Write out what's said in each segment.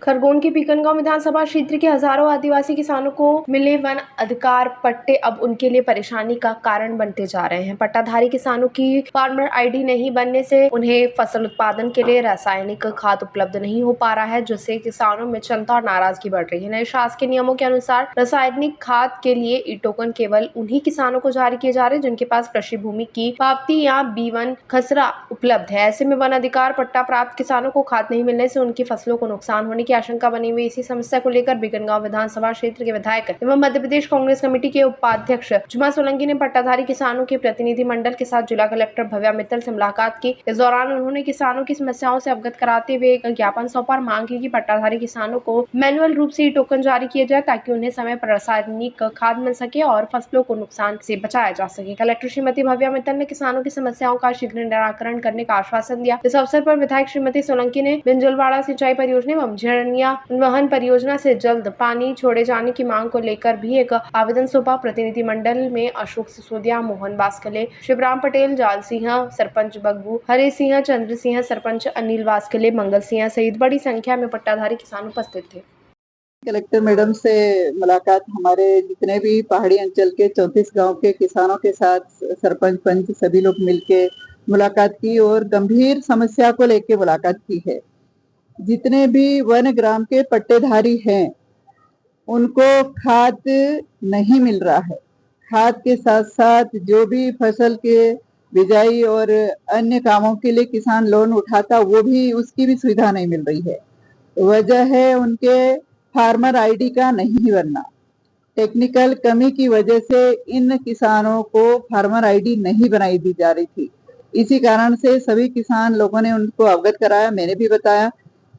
खरगोन के पीकनगांव विधानसभा क्षेत्र के हजारों आदिवासी किसानों को मिले वन अधिकार पट्टे अब उनके लिए परेशानी का कारण बनते जा रहे हैं। पट्टाधारी किसानों की फार्मर आईडी नहीं बनने से उन्हें फसल उत्पादन के लिए रासायनिक खाद उपलब्ध नहीं हो पा रहा है, जिससे किसानों में चिंता और नाराजगी बढ़ रही है। नए शासकीय नियमों के अनुसार रासायनिक खाद के लिए ई टोकन केवल उन्हीं किसानों को जारी किए जा रहे हैं जिनके पास कृषि भूमि की पावती या B1 खसरा उपलब्ध है। ऐसे में वन अधिकार पट्टा प्राप्त किसानों को खाद नहीं मिलने से उनकी फसलों को नुकसान होने की आशंका बनी हुई। इसी समस्या को लेकर पीकनगांव विधानसभा क्षेत्र के विधायक एवं मध्य प्रदेश कांग्रेस कमेटी के उपाध्यक्ष जुमा सोलंकी ने पट्टाधारी किसानों के प्रतिनिधि मंडल के साथ जिला कलेक्टर भव्या मित्तल से मुलाकात की। इस दौरान उन्होंने किसानों की समस्याओं से अवगत कराते हुए एक ज्ञापन सौंपा और मांग की कि पट्टाधारी किसानों को मैनुअल रूप से टोकन जारी किए जाए ताकि उन्हें समय पर रासायनिक खाद मिल सके और फसलों को नुकसान से बचाया जा सके। कलेक्टर श्रीमती भव्या मित्तल ने किसानों की समस्याओं का शीघ्र निराकरण करने का आश्वासन दिया। इस अवसर पर विधायक श्रीमती सोलंकी ने बिंजुलवाड़ा सिंचाई परियोजना एवं झरनिया वहन परियोजना से जल्द पानी छोड़े जाने की मांग को लेकर भी एक आवेदन सौंपा। प्रतिनिधि मंडल में अशोक सिसोदिया, मोहन बास्कले, शिवराम पटेल, जाल सिंह सरपंच बग्गू, हरे सिंह, चंद्र सिंह सरपंच, अनिल बास्कले, मंगल सिंह सहित बड़ी संख्या में पट्टाधारी किसान उपस्थित थे। कलेक्टर मैडम से मुलाकात हमारे जितने भी पहाड़ी अंचल के 34 गांव के किसानों के साथ सरपंच पंच सभी लोग मिलके मुलाकात की और गंभीर समस्या को लेके मुलाकात की है। जितने भी वन ग्राम के पट्टेधारी हैं उनको खाद नहीं मिल रहा है। खाद के साथ साथ जो भी फसल के बिजाई और अन्य कामों के लिए किसान लोन उठाता वो भी उसकी भी सुविधा नहीं मिल रही है। वजह है उनके फार्मर आईडी का नहीं बनना। टेक्निकल कमी की वजह से इन किसानों को फार्मर आईडी नहीं बनाई दी जा रही थी। इसी कारण से सभी किसान लोगों ने उनको अवगत कराया। मैंने भी बताया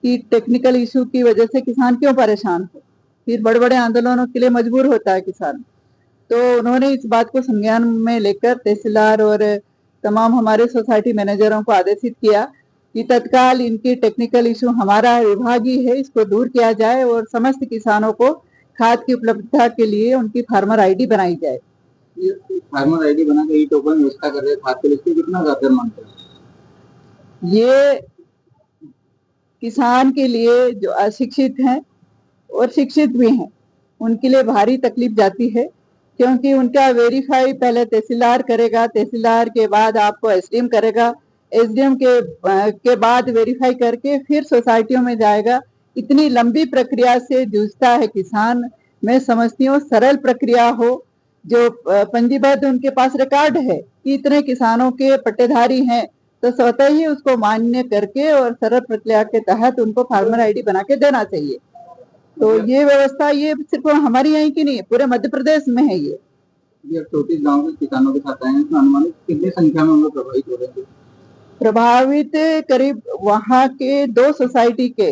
कि टेक्निकल इशू की वजह से किसान क्यों परेशान हो, फिर बड़े बड़े आंदोलनों के लिए मजबूर होता है किसान। तो उन्होंने इस बात को संज्ञान में लेकर तहसीलदार और तमाम हमारे सोसाइटी मैनेजरों को आदेशित किया कि तत्काल इनकी टेक्निकल इशू हमारा विभाग ही है, इसको दूर किया जाए और समस्त किसानों को खाद की उपलब्धता के लिए उनकी फार्मर आईडी बनाई जाए। फार्मर आईडी बना के ई टोकन व्यवस्था कर रहे खाद के लिए कितना कारगर मानते हैं? ये किसान के लिए जो अशिक्षित हैं और शिक्षित भी हैं उनके लिए भारी तकलीफ जाती है, क्योंकि उनका वेरीफाई पहले तहसीलदार करेगा, तहसीलदार के बाद आपको एसडीएम करेगा, एसडीएम के बाद वेरीफाई करके फिर सोसाइटियों में जाएगा। इतनी लंबी प्रक्रिया से जूझता है किसान। मैं समझती हूँ सरल प्रक्रिया हो, जो पंजीबद्ध उनके पास रिकॉर्ड है कि इतने किसानों के पट्टेधारी हैं, तो स्वतः ही उसको मान्य करके और सरल प्रक्रिया के तहत उनको फार्मर आईडी बना के देना चाहिए। तो ये व्यवस्था ये सिर्फ हमारी यहीं की नहीं है, पूरे मध्य प्रदेश में है। ये 34 गांव के किसानों के साथ आए हैं, तो अनुमानित कितनी संख्या में उनको प्रभावित हो रहे हैं? प्रभावित करीब वहाँ के 2 सोसाइटी के,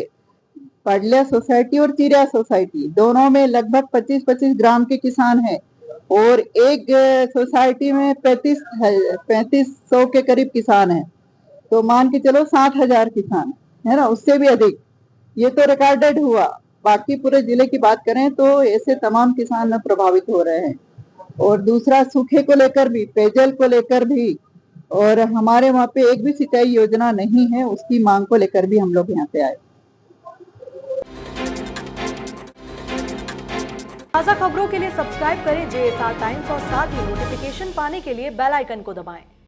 पडलिया सोसाइटी और चिरिया सोसाइटी, दोनों में लगभग 25-25 ग्राम के किसान हैं और एक सोसाइटी में 3500 के करीब किसान हैं। तो मान के चलो 60,000 किसान है ना, उससे भी अधिक। ये तो रिकॉर्डेड हुआ। बाकी पूरे जिले की बात करें तो ऐसे तमाम किसान प्रभावित हो रहे हैं। और दूसरा सूखे को लेकर भी, पेयजल को लेकर भी, और हमारे वहाँ पे एक भी सिंचाई योजना नहीं है, उसकी मांग को लेकर भी हम लोग यहाँ पे आए। ताज़ा खबरों के लिए सब्सक्राइब करें JSR टाइम्स और साथ ही नोटिफिकेशन पाने के लिए बेल आइकन को दबाएं।